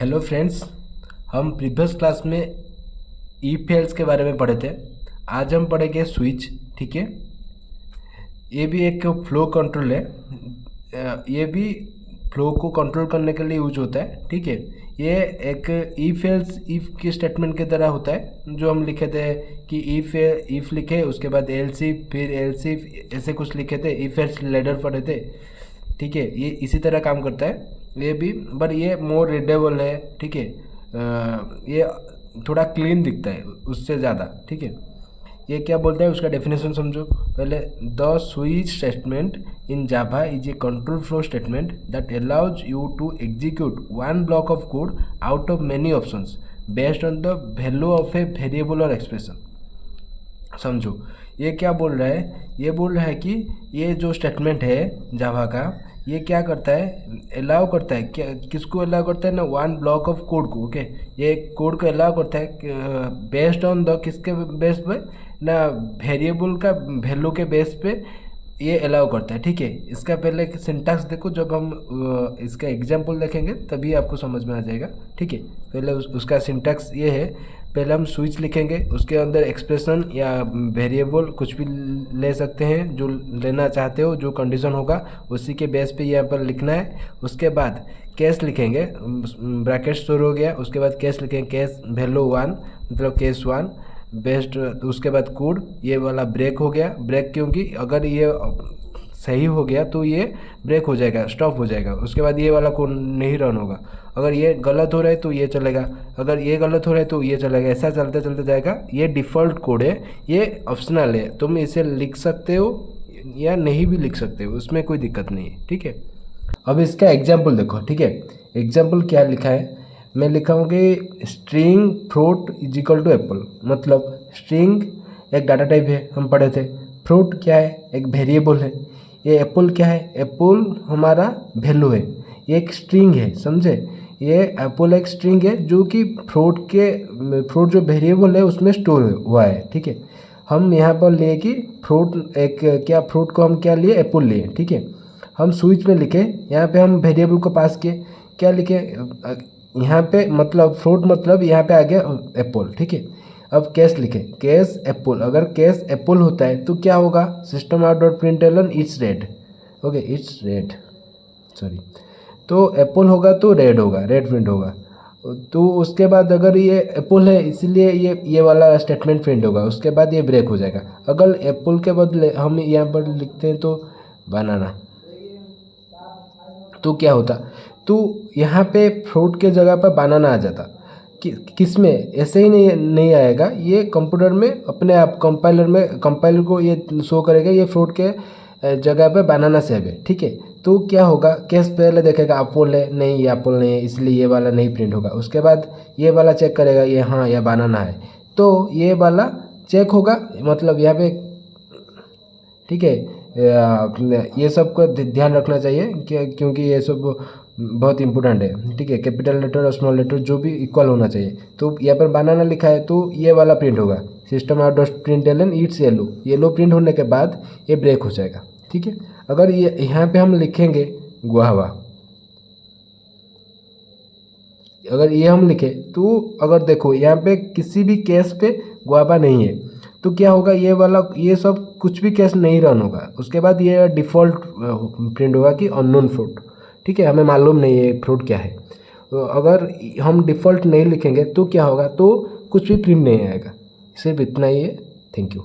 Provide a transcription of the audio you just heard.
Hello friends. हम previous class में if else के बारे में पढ़े थे। आज हम पढ़ेंगे स्विच। ठीक है, ये भी एक फ्लो कंट्रोल है। ये भी फ्लो को कंट्रोल करने के लिए यूज होता है। ठीक है, ये एक इफ एल्स इफ के स्टेटमेंट की तरह होता है जो हम लिखे थे कि इफ लिखे, उसके बाद एल्स इफ, फिर एल्स इफ, ऐसे कुछ लिखे थे। इफ एल्स लैडर पढ़े थे। ठीक है, ये इसी तरह काम करता है ये भी, पर ये मोर रीडेबल है। ठीक है, ये थोड़ा क्लीन दिखता है उससे ज़्यादा। ठीक है, ये क्या बोलता है उसका डेफिनेशन समझो पहले। The switch statement in Java is a control flow statement that allows you to execute one block of code out of many options based on the value of a variable और expression. समझो ये क्या बोल रहा है। ये बोल रहा है कि ये जो स्टेटमेंट है जावा का, ये क्या करता है, अलाउ करता है। क्या किसको अलाउ करता है ना, वन ब्लॉक ऑफ कोड को। ओके, ये कोड को अलाउ करता है बेस्ड ऑन द, किसके बेस पे ना, वेरिएबल का वैल्यू के बेस पे ये अलाउ करता है। ठीक है, इसका पहले सिंटैक्स देखो, जब हम इसका एग्जांपल देखेंगे तभी आपको समझ में आ जाएगा। ठीक है, पहले उसका सिंटैक्स ये है। पहले हम स्विच लिखेंगे, उसके अंदर एक्सप्रेशन या वेरिएबल कुछ भी ले सकते हैं जो लेना चाहते हो, जो कंडीशन होगा उसी के बेस पे यहाँ पर लिखना है। उसके बाद केस लिखेंगे, ब्रैकेट स्टोर हो गया। उसके बाद केस लिखेंगे, केस वैल्यू 1 मतलब केस 1 बेस्ट। उसके बाद कोड ये वाला ब्रेक हो गया। ब्रेक क्योंकि अगर ये सही हो गया तो ये ब्रेक हो जाएगा, स्टॉप हो जाएगा। उसके बाद ये वाला कोड नहीं रन होगा। अगर ये गलत हो रहा है तो ये चलेगा, अगर ये गलत हो रहा है तो ये चलेगा। ऐसा चलते चलते जाएगा। ये डिफ़ॉल्ट कोड है, ये ऑप्शनल है। तुम इसे लिख सकते हो या नहीं भी लिख सकते हो, उसमें कोई दिक्कत नहीं है। ठीक है, अब इसका एग्जाम्पल देखो। ठीक है, एग्जाम्पल क्या लिखा है, मैं लिखा हूँ कि string fruit is equal to apple. मतलब स्ट्रिंग एक डाटा टाइप है, हम पढ़े थे। फ्रूट क्या है, एक वेरिएबल है। ये एप्पल क्या है, एप्पल हमारा वैल्यू है। ये एक स्ट्रिंग है, समझे। ये एप्पल एक स्ट्रिंग है जो कि फ्रूट जो वेरिएबल है उसमें स्टोर हुआ है। ठीक है, हम यहाँ पर लिए कि फ्रूट एक क्या, फ्रूट को हम क्या लिए, एप्पल लिए। ठीक है, हम स्विच में लिखे, यहाँ पे हम वेरिएबल को पास किए, क्या लिखे यहाँ पे, मतलब फ्रूट मतलब यहाँ पे आ गया एप्पल। ठीक है, अब केस लिखे, केस एप्पल। अगर केस एप्पल होता है तो क्या होगा, system out dot println it's red. Okay, it's red, sorry. तो एप्पल होगा तो रेड होगा, रेड प्रिंट होगा। तो उसके बाद अगर ये एप्पल है इसलिए ये वाला स्टेटमेंट प्रिंट होगा। उसके बाद ये ब्रेक हो जाएगा। अगर एप्पल के बदले हम यहाँ पर लिखते हैं तो बनाना, तो क्या होता, तो यहाँ पे फ्रूट के जगह पर बनाना आ जाता। किस में ऐसे ही नहीं आएगा, ये कंप्यूटर में अपने आप कंपाइलर को ये शो करेगा ये फ्रूट के जगह पे बनाना सेव है। ठीक है, तो क्या होगा, केस पहले देखेगा एप्पल है, नहीं ये एप्पल नहीं है इसलिए ये वाला नहीं प्रिंट होगा। उसके बाद ये वाला चेक करेगा, ये हाँ ये बनाना है, तो ये वाला चेक होगा। मतलब यहाँ पे, ठीक है, ये सब को ध्यान रखना चाहिए क्योंकि ये सब बहुत इंपॉर्टेंट है। ठीक है, कैपिटल लेटर और स्मॉल लेटर जो भी इक्वल होना चाहिए। तो यहाँ पर बनाना लिखा है तो ये वाला प्रिंट होगा, सिस्टम आउट डॉट प्रिंट एलन इट्स येलो। येलो प्रिंट होने के बाद ये ब्रेक हो जाएगा। ठीक है, अगर ये यहाँ पे हम लिखेंगे गुआवा, अगर ये हम लिखे तो अगर देखो यहाँ पे किसी भी केस पे गुआवा नहीं है तो क्या होगा, ये वाला ये सब कुछ भी केस नहीं रन होगा। उसके बाद ये डिफ़ॉल्ट प्रिंट होगा कि अननोन फ्रूट। ठीक है, हमें मालूम नहीं है फ्रूट क्या है। तो अगर हम डिफ़ॉल्ट नहीं लिखेंगे तो क्या होगा, तो कुछ भी प्रिंट नहीं आएगा। सिर्फ इतना ही है। Thank you.